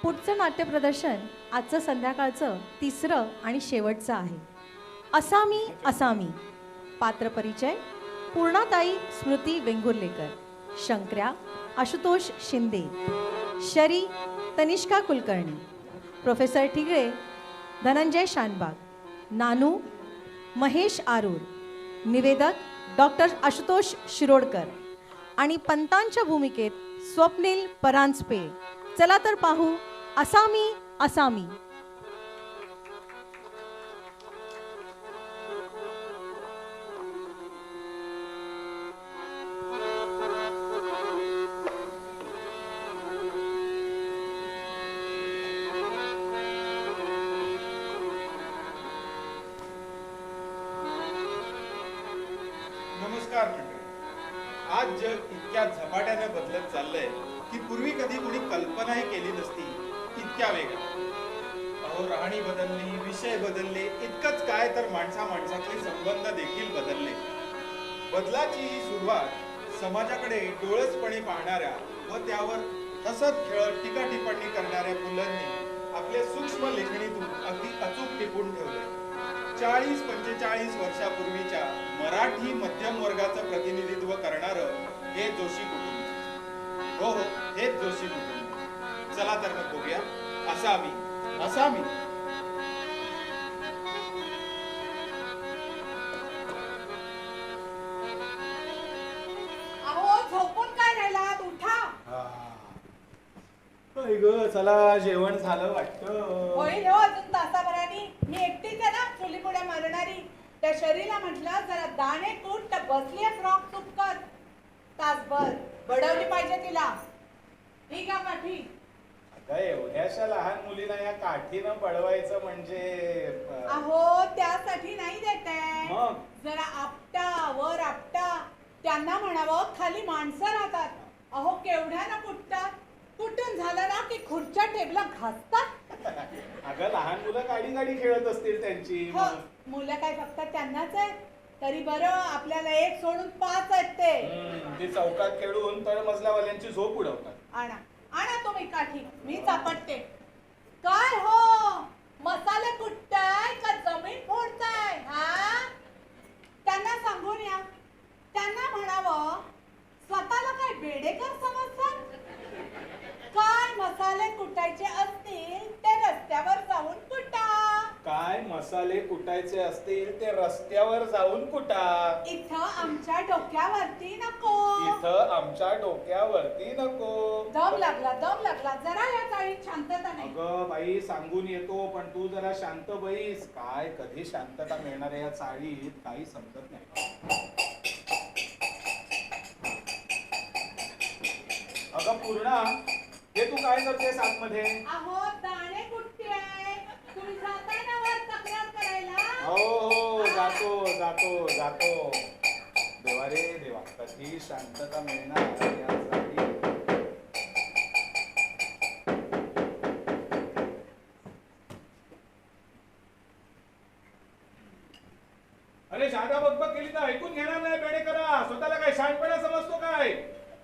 पुढचं नाट्यप्रदर्शन आजचं संध्याकाळचं तिसरं आणि शेवटचं आहे. असामी असामी. पात्रपरिचय: पूर्णाताई स्मृती वेंगुर्लेकर, शंकर्या आशुतोष शिंदे, शरी तनिष्का कुलकर्णी, प्रोफेसर ठिगळे धनंजय शानबाग, नानू महेश आरूर, निवेदक डॉक्टर आशुतोष शिरोडकर आणि पंतांच्या भूमिकेत स्वप्नील परांजपे. चला तर पाहू असामी असामी. नमस्कार मंडळी. आज जग इतक्या झपाट्याने बदलत चाललंय की पूर्वी कधी कुणी कल्पनाही केली नसती इतक्या वेगाने. अहो, राहणी बदलली, विषय बदलले, इतकंच काय तर माणसातले संबंध देखील बदलले. बदलाची ही सुरुवात समाजाकडे डोळसपणे पाहणाऱ्या व त्यावर हसत खेळत टीका टिप्पणी करणाऱ्या पुलंनी आपल्या सूक्ष्म लेखणीतून अगदी अचूक टिपून ठेवलंय. 40-45 वर्षापूर्वीच्या मराठी मध्यम वर्गाचं प्रतिनिधित्व करणारं हे जोशी कुटुंब. हो, हेच जोशी कुटुंब. चला तर मग बघूया असामी असामी. अहो, झोपून काय राहिलात? उठा. चला, जेवण झालं वाटतं. होईल हो अजून तासाभरानी. मी एकटीच आहे ना चुलीपुड्या मारणारी. त्या शरीला म्हटलं जरा दाणे कूट तर बसली फ्रॉक चुपकत. तासभर बडवली पाहिजे तिला. ठीक आहे काठी. आता एवढ्याशा लहान मुलीला या काठीनं पळवायचं म्हणजे अहो, त्यासाठी नाही देते. मग? जरा आपटा वर आपटा. त्यांना म्हणावं खाली माणसं राहतात. अहो, केवढ्या ना कुटतात. कुठून झालं ना की खुर्च्या टेबला घासतात. अगं, लहान मुलं गाडी गाडी खेळत असतील त्यांची. हो, मुलं काय फक्त त्यांनाच आहे. तरी बरं आपल्याला एक सोडून 5 आहेत ते. ते चौकात खेळून तळमजल्यावाल्यांची झोप उडवतात. आणा आणा तुम्ही काठी, मी चापटते. काय हो, मसाले कुटताय का जमीन फोडताय? हा, त्यांना सांगून या. त्यांना म्हणावं स्वतःला काय बेडेकर समजतात? काय मसाले कुटायचे असतील ते रस्त्यावर जाऊन कुटा. काय मसाले कुटायचे असतील ते रस्त्यावर जाऊन कुटा. इथं आमच्या डोक्यावरती नको. इथं आमच्या डोक्यावरती नको. दम लागला जरा या चाळीत शांतता नाही. अगं बाई, सांगून येतो पण तू जरा शांत बैस. काय कधी शांतता मिळणार आहे या चाळीत काही समजत नाही. अगं पूर्णा, हे तू काय करतेस आतमध्ये? अहो, दाणे कुठते? तुम्ही जाताय ना वर तक्रार करायला? हो, जातो. देवा रे देवा, कधी शांतता मिळणार या चाळीत? अरे जागा बघ केली तर ऐकून घेणार नाही. बेडे करा, स्वतःला काय शहाणपणा समजतो काय?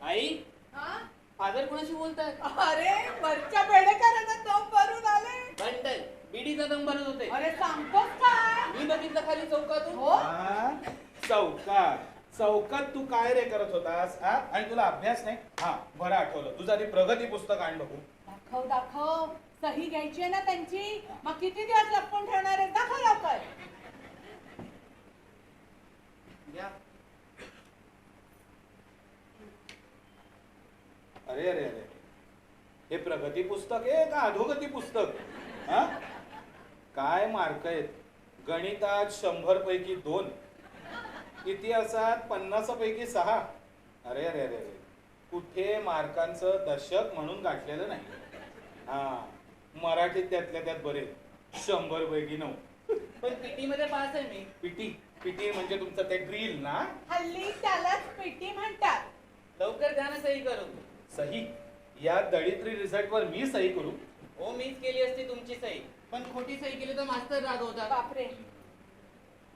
आई, हा? फादर कोणाशी बोलताय? अरे, वरच्या बेडेकरांना दम भरून आले. बंडल बीडीचा दम भरत होते. अरे, सांगतोस काय? मी बघितलं खाली चौकातून. हो, हा? चौकात तू काय रे करत होतास? हा? आणि तुला अभ्यास नाही? हा, बरं आठवलं. तुझं आधी प्रगती पुस्तक आण बघू. दाखव. सही घ्यायची आहे ना त्यांची. मग किती दिवस लपवून ठेवणार आहे? दाखव लवकर. या. अरे अरे अरे, हे प्रगती पुस्तक आहे का अधोगती पुस्तक? हा? काय मार्क आहेत? गणितात 100 पैकी 2, इतिहासात 50 पैकी 6. अरे अरे अरे अरे, कुठे मार्कांचं दशक म्हणून गाठलेलं नाही. हा, मराठीत त्यातल्या त्यात बरे 100 पैकी 9. पण पीटी मध्ये पास आहे मी. पीटी म्हणजे तुमचं ते ड्रिल ना? हल्ली त्यालाच पीटी म्हणतात. लवकर द्या ना सही करून. सही? या दळिद्री रिझल्ट वर मी सही करू? हो, मीच केली असती तुमची सही. पण खोटी सही केली तर मास्तर रागवतात. बापरे,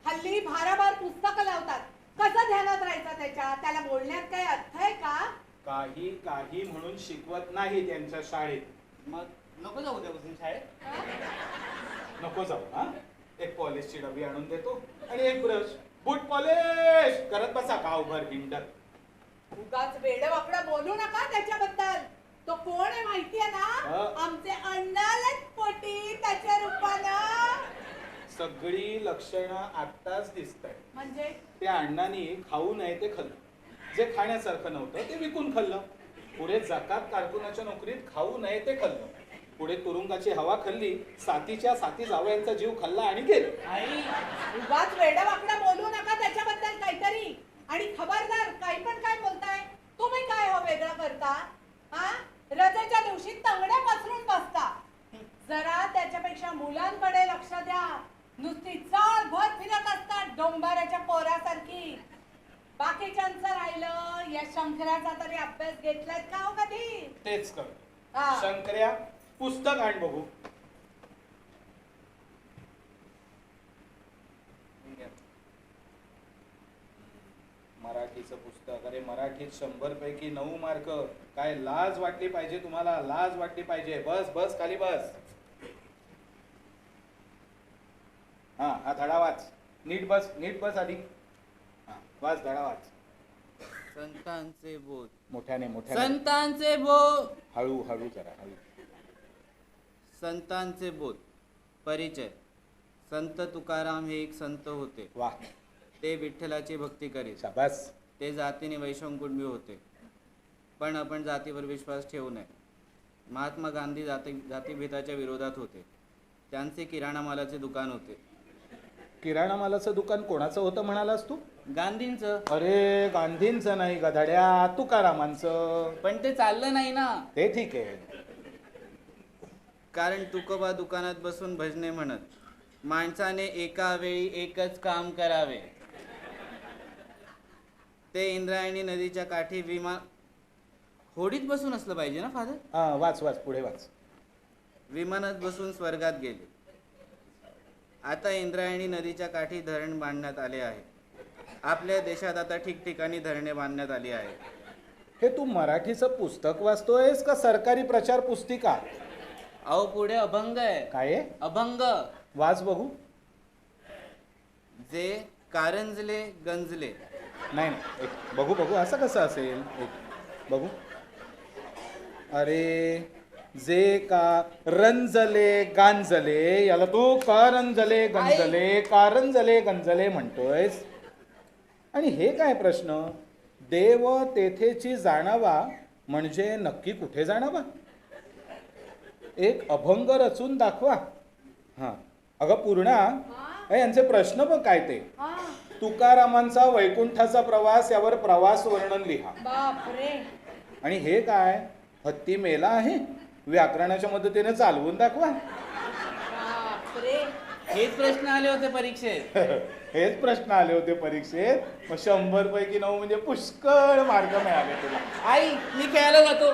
हल्ली भाराभार पुस्तकं लावतात. कसं ध्यानात राहायचं त्याला बोलण्यात काही अर्थ आहे का? काही म्हणून शिकवत नाही त्यांच्या शाळेत. मग नको जाऊ उद्यापासून शाळेत. नको जाऊ हा. एक पॉलिशची डबी आणून देतो आणि एक ब्रश. बूट पॉलिश करत बसा गावभर हिंडत. उगाच वेडवाकडं बोलू नका त्याच्याबद्दल. तो कोण आहे माहितीये ना? आमचे अण्णालाच पोटी त्याच्या रूपानं. सगळी लक्षणं आत्ताच दिसत आहे. म्हणजे त्या अण्णांनी खाऊ नये ते खाल्लं. जे खाण्यासारखं नव्हतं ते विकून खाल्लं. पुढे जकात कारकुनाच्या नोकरीत खाऊ नये ते खाल्लं. पुढे तुरुंगाची हवा खाल्ली. सातीच्या साती जावयांचा जीव खाल्ला आणि गेलं. आई उगाच वेडवाकडं बोलू नका त्याच्याबद्दल काहीतरी. आणि खबरदार काही पण काय बोलताय. तुम्ही काय हो वेगळं करता? हा, रजेच्या दिवशी तंगड्या पसरून बसता. जरा त्याच्यापेक्षा मुलांकडे लक्ष द्या. नुसती चाळभर फिरत असतात डोंबाऱ्याच्या पोरासारखी. बाकीच्यांचं राहिलं. या शंकराचा तरी अभ्यास घेतलाय का हो कधी? तेच कर. हा. शंकर्या पुस्तक आण बघू. मराठीचं पुस्तक. अरे मराठीत 100 पैकी 9 मार्क. काय लाज वाटली पाहिजे तुम्हाला. लाज वाटली पाहिजे. बस बस खाली बस. हा धडा वाच. नीट बस आधी. हा वाच धडा वाच. संतांचे बोध. मोठ्याने मोठ्याने. संतांचे बोध. हळू हळू जरा हळू. संतांचे बोध. परिचय. संत तुकाराम हे एक संत होते. वा ते विठ्ठलाची भक्ती करीत. शाबास. ते जातीने वैष्णव होते. पण आपण जातीवर विश्वास ठेवू नये. महात्मा गांधी जातीभेदाच्या विरोधात होते. त्यांचे किराणा मालाचे दुकान होते. किराणा मालाचं दुकान कोणाचं होतं म्हणालास तू? गांधींचं. अरे गांधींचं नाही गधाड्या, तुकारामांचं. पण ते चाललं नाही ना. ते ठीक आहे. कारण तुकोबा दुकानात बसून भजने म्हणत, माणसाने एका वेळी एकच काम करावे. ते इंद्रायणी नदीच्या काठी विमान होडीत बसून असलं पाहिजे ना फादर? हा वाच वाच पुढे वाच. विमानात बसून स्वर्गात गेले. आता इंद्रायणी नदीच्या काठी धरण बांधण्यात आले आहे. आपल्या देशात आता ठिकठिकाणी धरणे बांधण्यात आली आहे. हे तू मराठीचं पुस्तक वाचतोयस का सरकारी प्रचार पुस्तिका? अहो पुढे अभंग आहे. काय आहे? अभंग. वाच बघू. जे कारंजले गंजले. नाही नाही एक बघू बघू असं कसं असेल. एक बघू. अरे जे का रंजले गांजले याला तू कारंजले गंजले कारंजले गंजले म्हणतोयस. आणि हे काय प्रश्न? देव तेथेची जाणावा म्हणजे नक्की कुठे जाणावा? एक अभंग रचून दाखवा. हा अगं पूर्णा यांचे प्रश्न बघ काय ते. हा. तुकारामांचा वैकुंठाचा प्रवास यावर प्रवास वर्णन लिहा. बापरे. आणि हे काय हत्ती मेला आहे व्याकरणाच्या मदतीने चालवून दाखवा. बापरे. हेच प्रश्न आले होते परीक्षेत. हेच प्रश्न आले होते परीक्षेत. मग 100 पैकी 9 म्हणजे पुष्कळ मार्क मिळाले तुला. आई मी खेळायला जातो.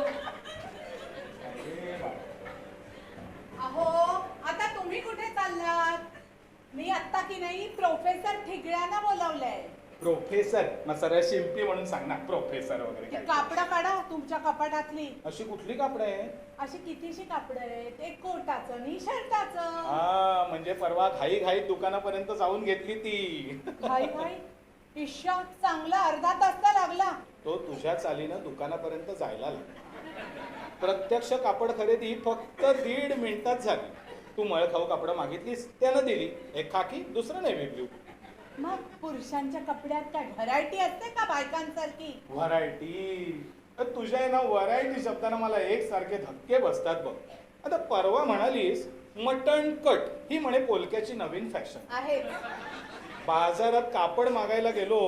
अहो आता तुम्ही कुठे चाललात? मी आता की नाही प्रोफेसर ठिगळ्यांना बोलावलंय. प्रोफेसर मग सरळ शिंपी म्हणून सांग ना. प्रोफेसर ती वगैरे काय. कापडं काढा तुमच्या कपाटातली. अशी कुठली कापडं आहे? अशी कितीशी कापडं आहेत. एक कोटाचं आणि शर्टाचं. हा म्हणजे परवा घाई घाई दुकानापर्यंत जाऊन घेतली ती. भाई भाई ईश्या चांगला अर्धा तास तर लागला. तो तुझ्या चालीनं दुकानापर्यंत जायला लागला. प्रत्यक्ष कापड खरेदी फक्त 1.5 मिनिटात झाली. तू मळखाऊ कापडं मागितलीस त्यानं दिली. एक खाकी दुसरं नेव्ही ब्ल्यू. मग पुरुषांच्या कपड्यात काय व्हरायटी असते का बायकांसारखी? व्हरायटी. तुझ्या ना व्हरायटी शब्दानं मला एकसारखे धक्के बसतात बघ. आता परवा म्हणालीस मटण कट ही म्हणे पोलक्याची नवीन फॅशन आहे. बाजारात कापड मागायला गेलो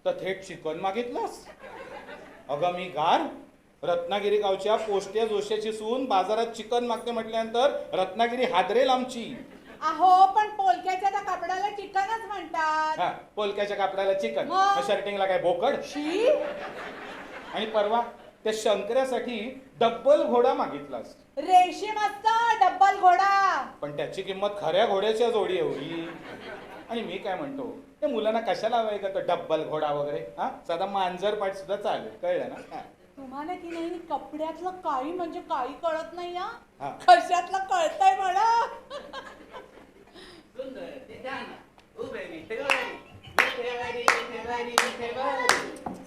तर थेट चिकन मागितलंस. अगं मी गार रत्नागिरी गावच्या पोस्ट्या जोशाची सून बाजारात चिकन मागते म्हटल्यानंतर रत्नागिरी हादरेल आमची. अहो पण पोलक्याच्या त्या कपड्याला चिकनच म्हणतात. हा पोलक्याच्या कापडाला चिकन मग? शर्टिंगला काय बोकड. शी. आणि परवा त्या शंकर्यासाठी डब्बल घोडा मागितलास. रेशीम असतं डब्बल घोडा. पण त्याची किंमत खऱ्या घोड्याच्या जोडी एवढी. आणि मी काय म्हणतो त्या मुलांना कशाला हवाय का तो डब्बल घोडा वगैरे. हा साधा मांजर पाठ सुद्धा चालेल. कळलं ना. तुम्हाला की नाही कपड्यातलं काही म्हणजे काही कळत नाही हा. हा कशातलं कळतंय म्हणा. सुंदर ते ध्यान उभे विठेवारी विठेवारी विठेवारी विठेवारी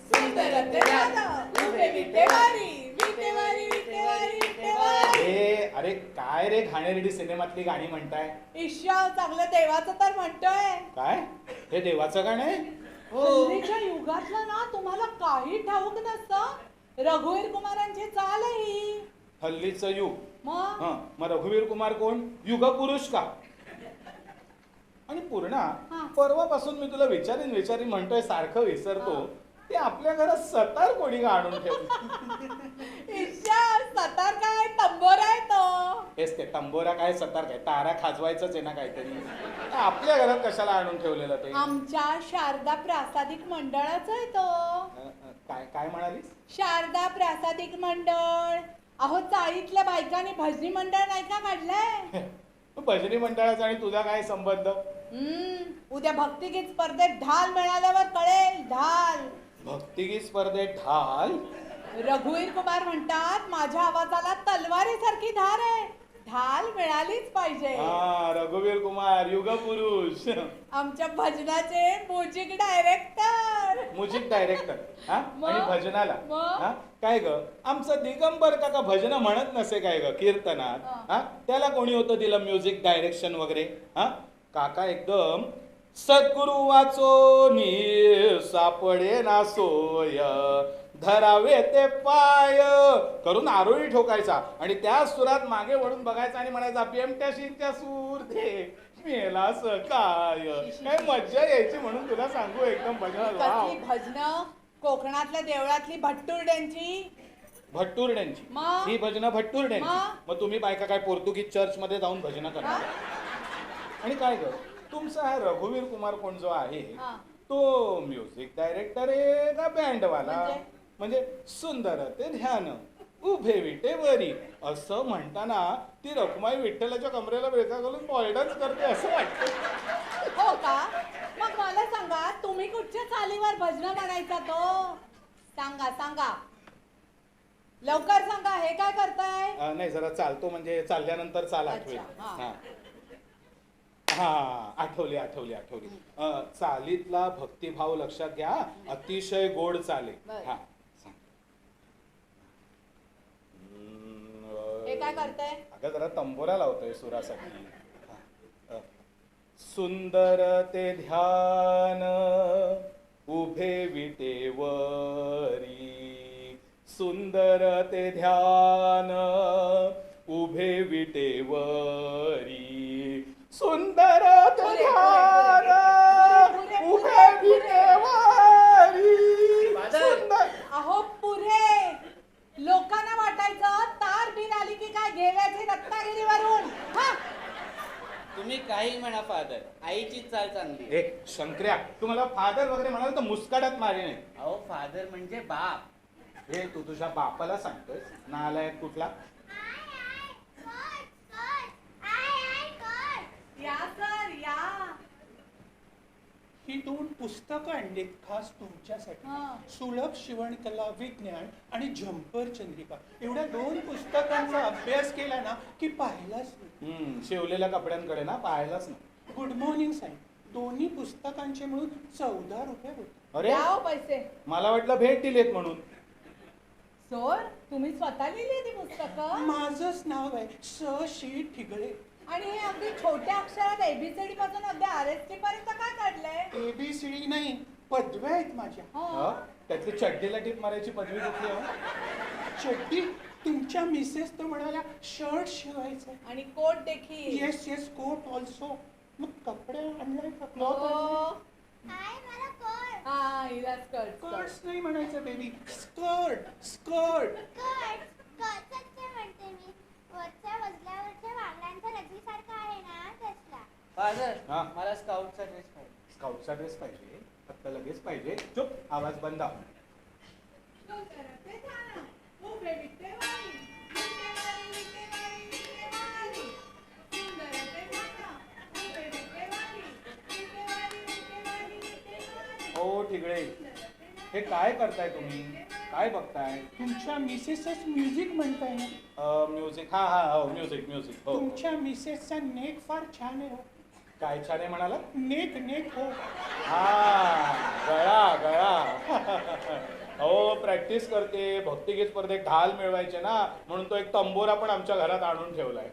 सुंदर ते ध्यान, उभे विटेवारी, विटेवारी, विटेवारी, विटेवारी. अरे काय रे घाणेरडी सिनेमातली गाणी म्हणताय? ईश्वर चांगलं देवाचं तर म्हणतोय. काय हे देवाचं गाणं आहे? हल्लीच्या युगातलं ना तुम्हाला काही ठाऊक नसतं. रघुवीर कुमारांची चाल आहे ही. हल्लीचं युग. मग मग रघुवीर कुमार कोण? युगपुरुष का? आणि पूर्णा, हा. परवापासून मी तुला विचारीन म्हणतोय, सारखं विसरतो. ते आपल्या घरात सतार कोणी का आणून ठेवली? ईश्वर सतार काय तंबोरा आहे तो. हेच ते तंबोरा काय सतार काय, तारा खाजवायचंच आहे ना काहीतरी. आपल्या घरात कशाला आणून ठेवलेलं ते? आमच्या शारदा प्रासादिक मंडळाचं आहे तो. काय काय म्हणालीस? शारदा प्रासादिक मंडळ. अहो चाळीतल्या बायकांनी भजनी मंडळ नाही का काढलंय? भजनी मंडळाचा आणि तुझा काय संबंध? उद्या भक्तिगीत स्पर्धेत ढाल मिळाल्यावर कळेल. ढाल भक्तिगीत स्पर्धेत ढाल? रघुवीर कुमार म्हणतात माझ्या आवाजाला तलवारीसारखी धार आहे. ढाल मिळालीच पाहिजे. रघुवीर कुमार युगपुरुष. आमच्या भजनाचे म्युझिक डायरेक्टर. Music director. मग? आणि भजनाला मग? काय ग, आमचं दिगंबर काका भजन म्हणत नसे काय ग कीर्तनात? त्याला कोणी होतं दिलं म्युझिक डायरेक्शन वगैरे? काका एकदम सद्गुरु वाचोनी सापडे ना सोय, धरावे ते पाय करून आरोळी ठोकायचा आणि त्या सुरात मागे वळून बघायचा आणि म्हणायचा पेमट्याशींच्या सूर दे मेलास काय. काय मज्जा यायची म्हणून तुला सांगू. एकदम कसली भजन कोकणातल्या देवळातली भट्टुरड्यांची. भट्टुरड्यांची? मग? ही भजनं भट्टुरड्यांची? मग? मग तुम्ही बायका काय पोर्तुगीज चर्च मध्ये जाऊन भजनं करणार? आणि काय ग, तुमचा हा रघुवीर कुमार कोण जो आहे तो म्युझिक डायरेक्टर आहे का बँडवाला? म्हणजे सुंदर ते ध्यान उभे विटेवरी असं म्हणताना ती रखुमाई विठ्ठलाच्या कमरेला विळखा घालून बॉल्डन्स करते असं वाटतं. हो का? मग मला सांगा तुम्ही कुठच्या चालीवर भजन म्हणायचा तो? सांगा सांगा लवकर सांगा. हे काय करताय? नाही जरा चालतो म्हणजे चालल्यानंतर चाल आठवेल. अच्छा, हा आठवली. चालीतला भक्तिभाव लक्षात घ्या. अतिशय गोड चाले. बरं. हे काय करताय? अगं जरा तंबोरा लावतोय सुरासाठी. सुंदर ते ध्यान उभे विटेवरी, सुंदर ते ध्यान उभे विटेवरी, सुंदर ते ध्यान उभे विटेवरी. सुंदर. अहो पुरे लोकांना वाटायचं तार बीर आली की काय घेव्याची रत्नागिरीवरून. तुम्ही काही म्हणा फादर, आईची चाल चांगली. एक शंकर्या, तुम्हाला फादर वगैरे म्हणाल तर मुस्काटात मारे नाही. अहो फादर म्हणजे बाप. हे तू तुझ्या बापाला सांगतोय नालायक कुठला? या सर या. ही 2 पुस्तकं आणलीत खास तुमच्यासाठी. हा. सुलभ शिवणकला विज्ञान आणि झंपर चंद्रिका. एवढ्या 2 पुस्तकांचा अभ्यास केला ना की पाहिलाच नाही. शिवलेल्या कपड्यांकडे ना पाहायलाच ना. गुड मॉर्निंग साहेब. दोन्ही पुस्तकांचे मिळून 14 रुपये होते. अरे द्या हो पैसे. मला वाटलं भेट दिलेत म्हणून. सर तुम्ही स्वतः लिहिली ती पुस्तकं? माझंच नाव आहे स.शी. ठिगळे. आणि हे अगदी छोट्या अक्षरात एबीसीडी पासून अगदी आरएसटी पर्यंत काय काढलंय? ABCD नाही, पदव्या आहेत माझ्या. हो. त्यातली चड्डीला टीप मारायची पदवी कुठली हो? चड्डी तुमच्या मिसेस तर म्हणाल्या शर्ट शिवायचं. आणि कोट देखील. Yes coat also. मग कपडे आणलाय का? हो. क्लॉथ? हा हिला स्कर्ट. स्कर्ट्स नाही म्हणायचं बेबी, स्कर्ट. फादर हा. मला स्काउटचा ड्रेस पाहिजे. स्काउटचा ड्रेस पाहिजे? फक्त लगेच पाहिजे. चुप, आवाज बंद. हो ठिगळे, हे काय करताय तुम्ही? काय बघताय? तुमच्या मिसेसच म्युझिक म्हणताय ना? म्युझिक, हा हा हो, म्युझिक म्युझिक हो. तुमच्या मिसेसचा नेक फार छान आहे हो. काय छान आहे म्हणाला? नेक नेक हो. हा, गळा गळा. हो, प्रॅक्टिस करते, भक्तिगीत स्पर्धेत ढाल मिळवायचे ना, म्हणून तो एक तंबोरा पण आमच्या घरात आणून ठेवलाय.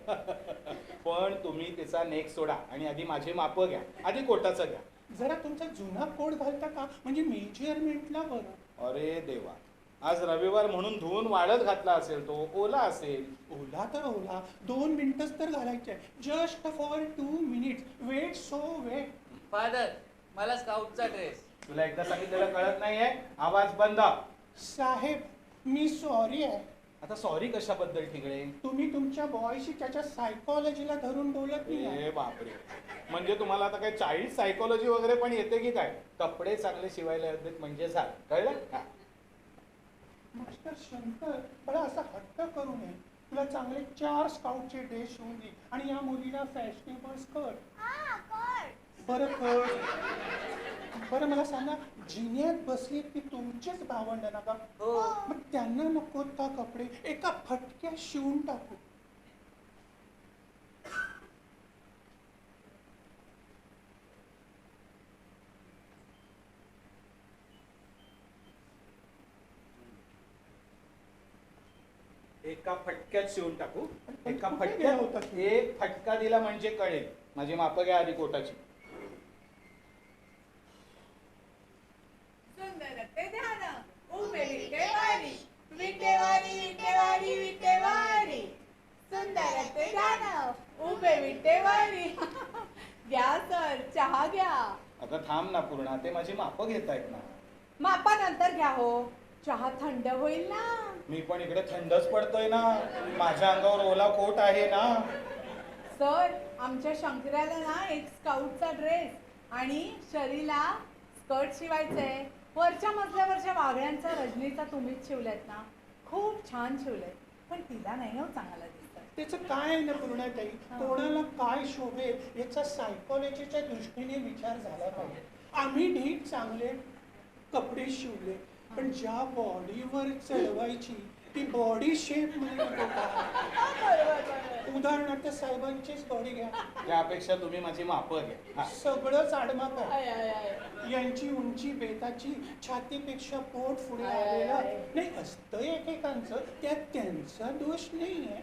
पण तुम्ही तिचा नेक सोडा आणि आधी माझी मापं घ्या. आधी कोटाचं घ्या. जरा तुमचा जुना कोट घालता का? म्हणजे मेजरमेंटला बरं. अरे देवा, आज रविवार म्हणून धुवून वाळत घातला असेल, तो ओला असेल. ओला तर ओला, 2 मिनिटच तर घालायचे. Just for 2 minutes. Wait so wait. Father, मला स्काउटचा ड्रेस. तुला एकदा सांगितलेलं कळत नाहीये? आवाज बंद. साहेब, मी सॉरी आहे. आता सॉरी कशाबद्दल ठिगळे? तुम्ही तुमच्या बॉयशी त्याच्या सायकॉलॉजीला धरून बोलत नाही. ए बापरे, म्हणजे तुम्हाला आता काय चाइल्ड सायकोलॉजी वगैरे पण येते की काय? कपडे चांगले शिवायला येतात म्हणजे झालं, कळलं? हा. मास्टर शंकर, मला असा हट्ट करू नये. तुला चांगले 4 स्काउटचे ड्रेस शिवून दे आणि या मुलीला फॅशनेबल स्कर्ट. बरं मला सांगा, जिन्यात बसली ती तुमचेच भावंड ना का? हो. मग त्यांना नको का कपडे एका फटक्यात शिवून टाकू? एका फटक्यात शिवून टाकू. एका कुठे गेला होता फटक्यात तू? एक फटका दिला म्हणजे कळेल. माझी मापं घ्या आधी कोटाची. सुंदर ते ध्यान उभे विटेवारी विटेवारी विटेवारी विटेवारी. सुंदर ते ध्यान उभे विटेवारी. घ्या सर, चहा घ्या. अगं थांब ना पूर्णा, ते माझी मापं घेतायत ना. मापा नंतर घ्या हो, चहा थंड होईल ना. मी पण इकडे थंडच पडतोय ना, माझ्या अंगावर ओला कोट आहे ना. सर, आमच्या शंकराला ना एक स्काउटचा ड्रेस आणि शरीला स्कर्ट शिवायचंय. वरच्या मजल्यावरच्या वागळ्यांचा रजनीचा तुम्हीच शिवल्यात ना, खूप छान शिवलंय. पण तिला नाही हो चांगला दिसत. त्याचं काय आहे ना पूर्णताई, कोणाला काय शोभेल याचा सायकॉलॉजीच्या दृष्टीने विचार झाला पाहिजे. आम्ही ढीक चांगले कपडे शिवले, पण ज्या बॉडीवर चढवायची ती बॉडी शेप मध्ये नको का? उदाहरणार्थ साहेबांचीच बॉडी घ्या. त्यापेक्षा तुम्ही माझी मापं घ्या. हा. सगळंच आडमाप आहे. I, I, I. यांची उंची बेताची, छातीपेक्षा पोट पुढे आय, आय, आलेलं आय. नाही असतं एकेकांचं, त्यात त्यांचा दोष नाहीये.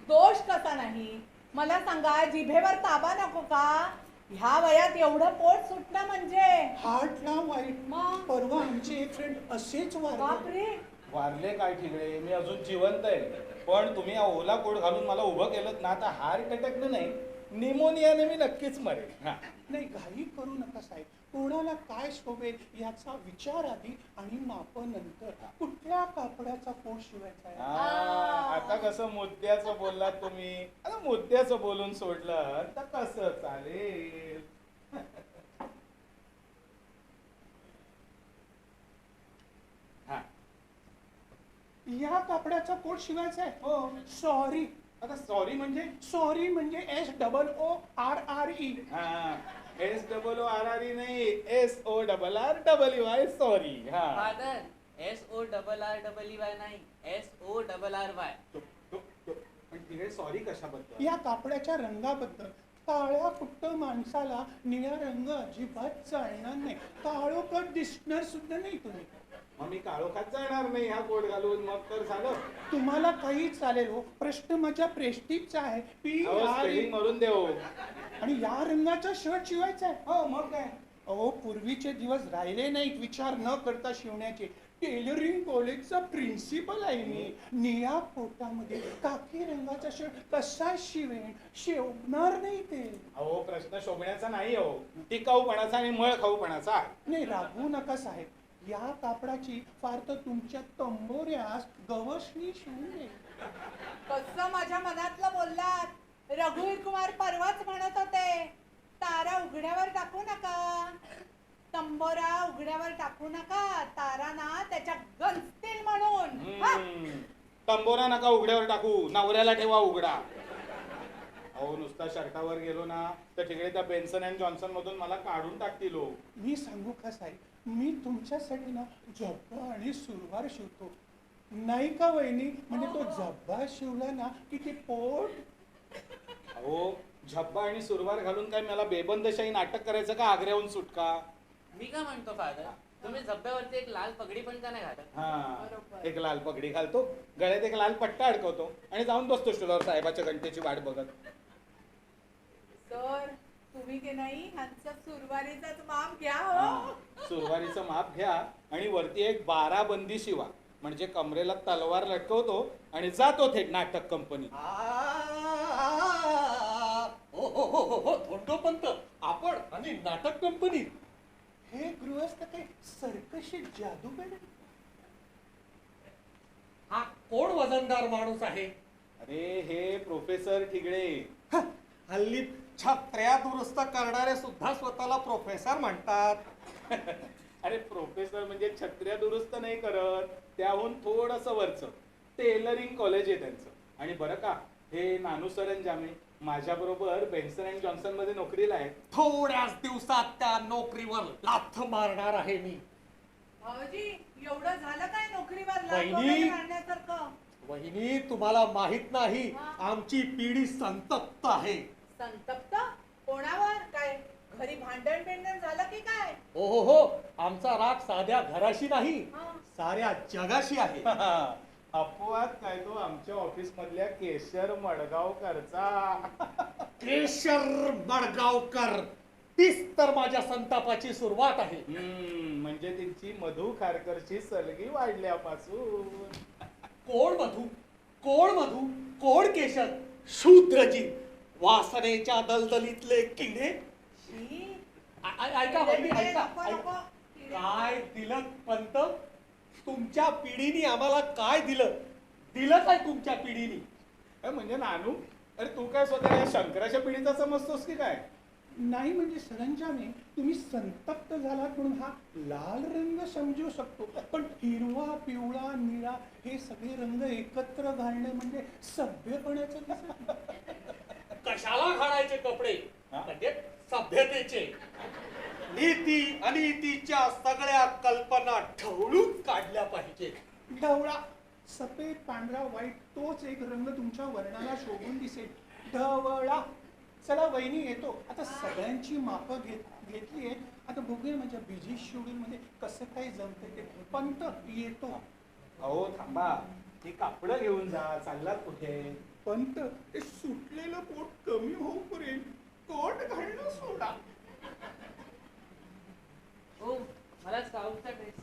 दोष कसा नाही? मला सांगा, जिभेवर ताबा नको का? ह्या वयात एवढं पोट सुटणं म्हणजे हार्टला वाईट. मग? परवा आमचे एक फ्रेंड असेच वारले. बापरे. वारले काय ठिगळे, मी अजून जिवंत आहे. पण तुम्ही हा ओला कोट घालून मला उभं केलं ना, तर हार्ट अटॅकने नाही, निमोनियाने मी नक्कीच मरेल. हा. नाही, घाई करू नका साहेब. कोणाला काय शोभेल याचा विचार आधी आणि माप नंतर. कुठल्या कापडाचा कोट शिवायचा आहे? आता कसं मुद्द्याचं बोललात तुम्ही. आता मुद्द्याचं बोलून सोडलं तर कसं चालेल? हा. या कापडाचा कोट शिवायचा आहे. हो. सॉरी. आता सॉरी म्हणजे? सॉरी म्हणजे SOORRE. हा, SOORRE नाही, SORRRY. सॉरी. हा. फादर, SORRRY नाही, SORRY. पण तिकडे सॉरी कशाबद्दल? या कापडाच्या रंगाबद्दल. काळ्या कुट्ट माणसाला निळा रंग अजिबात चालणार नाही. काळोखट दिसणार सुद्धा नाही तुम्ही. मग मी काळोखात जाणार नाही हा कोट घालून, मग तर झालं. तुम्हाला काही चालेल हो. प्रश्न माझ्या प्रेस्टिजचा आहे. स्पेलिंग मारून देऊ. आणि या रंगाचा शर्ट शिवायचा आहे. हो मग काय. अहो, पूर्वीचे दिवस राहिले नाहीत विचार न करता शिवण्याचे. टेलरिंग कॉलेजचा प्रिन्सिपल आहे मी. निळ्या कोटामध्ये काकी रंगाचा शर्ट कसा शिवेन? शिवणार नाही ते. अहो, प्रश्न शोभण्याचा नाही हो, टिकाऊपणाचा आणि मळ खाऊपणाचा आहे. नाही, रागवू नका साहेब. या कापडाची फार तर तुमच्या तंबोऱ्यास गवसणी शिवून दे. कसं माझ्या मनातलं बोललात. रघुवीर कुमार परवाच म्हणत होते, तारा उघड्यावर टाकू नका, तंबोरा उघड्यावर टाकू नका, तारा ना त्याच्या गंजतील म्हणून. हा? तंबोरा नका उघड्यावर टाकू, नवऱ्याला ठेवा उघडा. अहो, नुसता शर्टावर गेलो ना तर तिकडे त्या बेन्सन अँड जॉन्सन मधून मला काढून टाकतील हो. मी सांगू का साहेब, मी तुमच्यासाठी ना झब्बा आणि सुरवार शिवतो. नाही का वहिनी, म्हणजे तो झब्बा शिवला ना की ते पोट. अहो झब्बा आणि सुरवार घालून काय मला बेबंदशाही नाटक करायचं का आग्र्याहून सुटका? मी काय म्हणतो फादर, तुम्ही झब्ब्यावरती एक लाल पगडी पण का नाही घालत? हा, एक लाल पगडी घालतो, गळ्यात एक लाल पट्टा अडकवतो आणि जाऊन बसतो स्टोलावर साहेबाच्या घंटेची वाट बघत. सर तुम्ही की नाही ह्यांचा सुरवारीचाच माप घ्या हो. सुरवारीचं माप घ्या आणि वरती एक 12 बंदी शिवा, म्हणजे कमरेला तलवार लटकवतो आणि जातो थेट नाटक कंपनी. हो धोंडोपंत, आपण आणि नाटक कंपनी. हे गृहस्थ काही सर्कशी जादूगर. हा कोण वजनदार माणूस आहे? अरे हे प्रोफेसर ठिगळे. हल्ली छत्र्या दुरुस्त करणारे सुद्धा स्वतःला प्रोफेसर म्हणतात. अरे प्रोफेसर म्हणजे छत्र्या दुरुस्त नाही करत, त्याहून थोडंसं वरचं टेलरिंग कॉलेज आहे त्यांचं. आणि बरं का, हे नानू सरंजामे माझ्या बरोबर बेन्सन अँड जॉन्सन मध्ये नोकरीला आहे. थोड्याच दिवसात त्या नोकरीवर लाथ मारणार आहे मी. भाऊजी एवढं झालं काय नोकरीवर वहिनी. आणण्यासारखं? वहिनी तुम्हाला माहित नाही, आमची पिढी संतप्त आहे. संतप्त कोणावर? काय घरी भांडण बिंडण झालं की काय? हो, आमचा राग साध्या घराशी नाही, हा. साऱ्या जगाशी आहे. अपवाद काय तो आमच्या ऑफिस मधल्या केशर मडगावकरचा. केशर मडगावकर, तीच तर माझ्या संतापाची सुरुवात आहे. म्हणजे त्यांची मधु खारकरची सलगी वाढल्यापासून. कोण मधू, कोण केशर? शूद्रजी, वासनेच्या दलदलीतले किडे. शी. ऐका वहिनी, ऐका. नको. काय दिलं पंत? तुमच्या पिढीने आम्हाला काय दिलं काय तुमच्या पिढीने? म्हणजे नानू, अरे तू काय स्वतः शंकराच्या पिढीचा समजतोस की काय? नाही म्हणजे सरंजामे, तुम्ही संतप्त झालात म्हणून हा लाल रंग समजू शकतो, पण हिरवा पिवळा निळा हे सगळे रंग एकत्र घालणे म्हणजे सभ्यपणाचं दिसत. कशाला घालायचे कपडे? हा? म्हणजे सभ्यतेचे. नीती अनितीच्या सगळ्या कल्पना ढवळून काढल्या पाहिजे. ढवळा, सफेद पांढरा वाईट तोच एक रंग तुमच्या वर्णाला शोभून दिसेल. ढवळा. चला वहिनी येतो, आता सगळ्यांची मापं घेतली आहेत. आता बघूया माझ्या बिझी शेड्यूल मध्ये कसं काय जमते ते. पंत येतो. अहो थांबा, ही कापडं घेऊन जा, चाललात कुठे? पंत ते सुटलेलं पोट कमी होऊपर्यंत कोट घालणं सोडा. हो, मला स्काउटचा ड्रेस.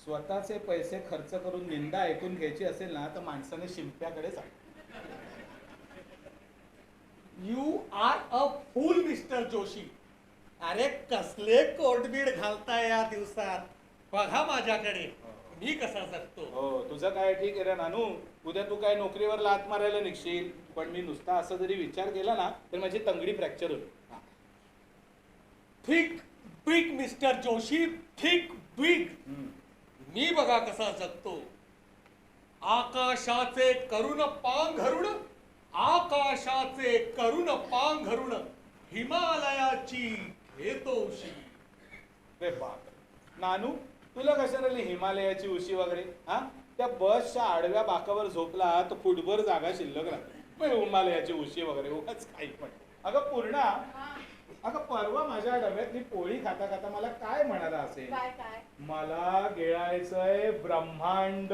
स्वतःचे पैसे खर्च करून निंदा ऐकून घ्यायची असेल ना, तर माणसाने शिंप्याकडे जा. You are a fool mister Joshi. अरे कसले कोटबीड घालताय या दिवसात? बघा माझ्याकडे, मी कसा जगतो. हो, तुझं काय ठीक आहे रे नानू. उद्या तू काय नोकरीवर लात मारायला निघशील, पण मी नुसता असा जरी विचार केला ना, तर माझी तंगडी फ्रॅक्चर होईल. Think big mister Joshi, think big. मी बघा कसा जगतो. आकाशाचे करुण पांघरुण, आकाशाचे करुण पांघरुण, हिमालयाची घेतोशी. रे बाप, नानू तुला कशाला रे हिमालयाची उशी वगैरे? हा, त्या बसच्या आडव्या बाकावर झोपला तर फुटभर जागा शिल्लक राहते. मग हिमालयाची उशी वगैरे उगाच काही पण. अगं पूर्णा, अगं परवा माझ्या डब्यातली पोळी खाता खाता मला काय म्हणाला असेल? काय काय? मला गिळायचंय ब्रह्मांड.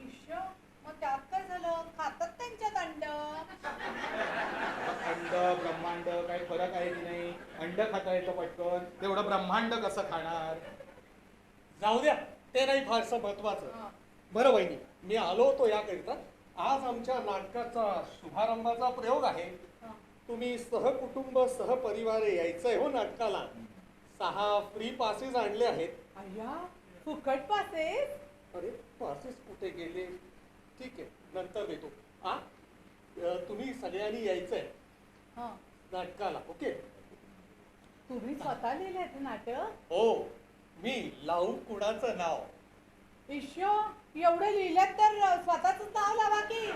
ईश्व, मग त्यात काय झालं? खातात त्यांच्यात अंड. अंड ब्रह्मांड काही फरक आहे की नाही? अंड खाता येतं पटकन, तेवढं ब्रह्मांड कसं खाणार? जाऊ द्या, ते नाही फारसं महत्वाचं. हा. बरं वहिनी, मी आलो होतो याकरिता. आज आमच्या नाटकाचा शुभारंभाचा प्रयोग आहे. हा. तुम्ही सहकुटुंब सहपरिवार यायचंय हो नाटकाला. 6 फ्री पासेस आणले आहेत. अय्या, फुकट पासेस? अरे पासेस कुठे गेले? ठीक आहे, नंतर देतो. तुम्ही सगळ्यांनी यायचंय हा. नाटकाला, ओके? तुम्ही स्वतः लिहिलेत नाटक? हो, मी लावू कुणाचं नाव. ईश्व, एवढं लिहिलं तर स्वतःच नाव लावा की.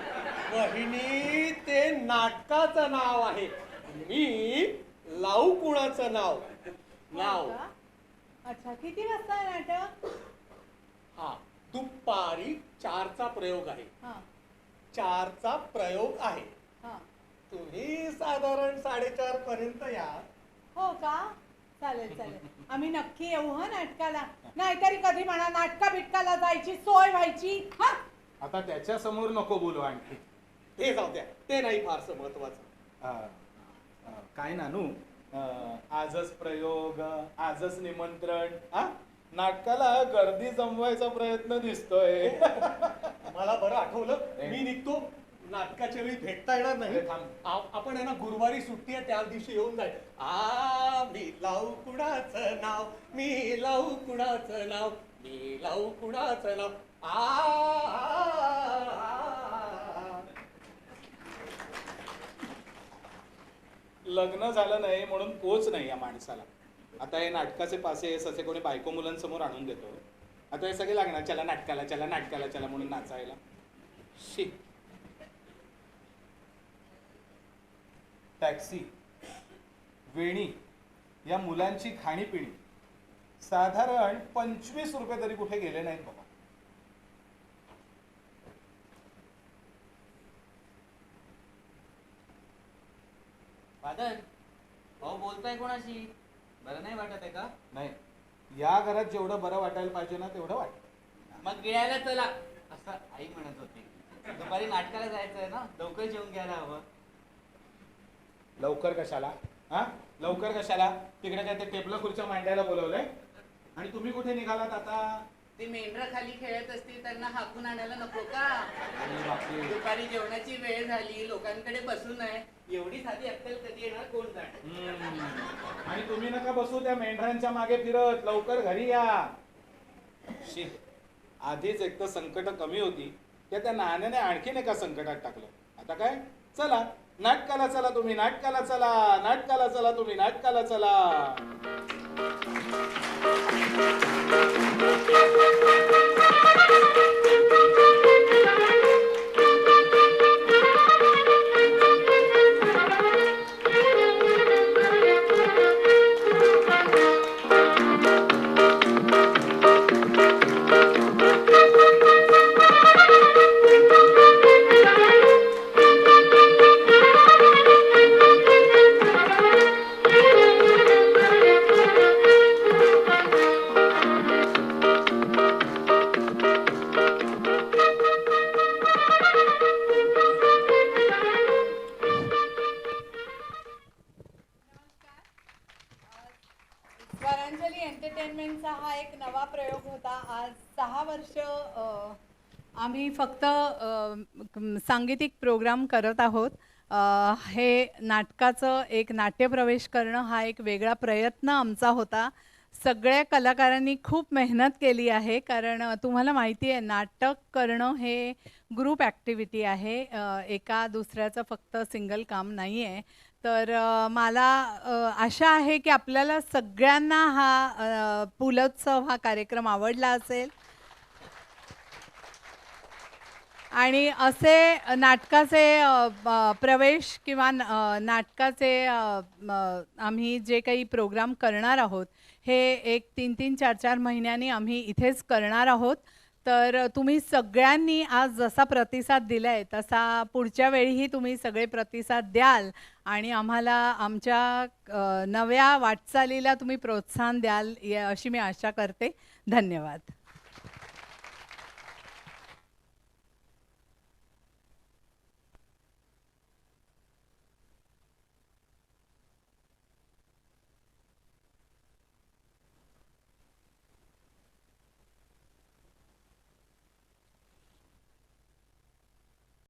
वहिनी, ते नाटकाचं नाव आहे. मी लावू कुणाचं नाव. हो का? अच्छा, किती वाजता आहे नाटक? हा, दुपारी 4चा प्रयोग आहे. हा 4चा प्रयोग आहे. हा. तुम्ही साधारण 4:30 पर्यंत या. हो का? चालेल चालेल, आम्ही नक्की येऊ हा नाटकाला. नाहीतरी कधी म्हणा नाटका बिटकाला जायची सोय व्हायची. हा आता त्याच्या समोर नको बोलू आणखी. हे जाऊ द्या, ते नाही फारसं महत्वाचं. काय नानू, आजच प्रयोग, आजच निमंत्रण. नाटकाला गर्दी जमवायचा प्रयत्न दिसतोय. मला बरं आठवलं, मी निघतो. नाटकाच्या वेळी भेटता येणार नाही. अरे थांब. आपण आहे ना, गुरुवारी सुट्टी आहे, त्या दिवशी येऊन जाईल. मी लावू कुणाचं नाव, मी लावू कुणाचं नाव, मी लावू कुणाचं नाव. लग्न झालं नाही म्हणून पोच नाही या माणसाला. आता हे नाटकाचे पासे ससे कोणी बायको मुलांसमोर आणून देतो. आता हे सगळे लागणार, चला नाटकाला, चला नाटकाला, चला म्हणून नाचायला. शी. टॅक्सी, वेणी, या मुलांची खाणीपिणी साधारण 25 रुपये तरी कुठे गेले नाहीत बाबा. फादर, भाऊ बोलताय कोणाशी? बरं नाही वाटत आहे का? नाही, या घरात जेवढं बरं वाटायला पाहिजे ना तेवढं वाटतं. मग गिळायला चला असं आई म्हणत होती. दुपारी नाटकाला जायचं आहे ना, लवकर जेवून घ्यायला हवं. लवकर कशाला? लवकर कशाला? तिकडे काय ते टेबल खुर्च्या मांडायला बोलवलंय? आणि तुम्ही कुठे निघालात आता? ते मेंढरं खाली खेळत असतील, त्यांना हाकून आणायला नको का? अरे बापरे. दुपारी जेवणाची वेळ झाली, लोकांकडे बसून आहे. एवढी साधी अक्कल कधी येणार कोण जाणार? आणि तुम्ही नका बसू त्या मेंढरांच्या मागे फिरत. लवकर घरी या. शी. आधीच एक तर संकट कमी होती, त्या नाण्याने आणखीन एका संकटात टाकलं. आता काय? चला नाटकाला चला, तुम्ही नाटकाला चला, नाटकाला चला, तुम्ही नाटकाला चला. स्वरांजली एंटरटेनमेंटचा हा एक नवा प्रयोग होता. आज 6 वर्ष आम्ही फक्त सांगीतिक प्रोग्राम करत आहोत. हे नाटकाचं एक नाट्यप्रवेश करणं हा एक वेगळा प्रयत्न आमचा होता. सगळ्या कलाकारांनी खूप मेहनत केली आहे, कारण तुम्हाला माहिती आहे नाटक करणं हे ग्रुप ॲक्टिव्हिटी आहे, एका दुसऱ्याचं फक्त सिंगल काम नाही आहे. तर मला आशा आहे की आपल्याला सगळ्यांना हा पुलोत्सव हा कार्यक्रम आवडला असेल. आणि असे नाटकाचे प्रवेश किंवा नाटकाचे आम्ही जे काही प्रोग्राम करणार आहोत हे 3-3, 4-4 महिन्यांनी आम्ही इथेच करणार आहोत. तर तुम्ही सगळ्यांनी आज जसा प्रतिसाद दिला आहे तसा पुढच्या वेळीही तुम्ही सगळे प्रतिसाद द्याल आणि आम्हाला आमच्या नव्या वाटचालीला तुम्ही प्रोत्साहन द्याल अशी मी आशा करते. धन्यवाद.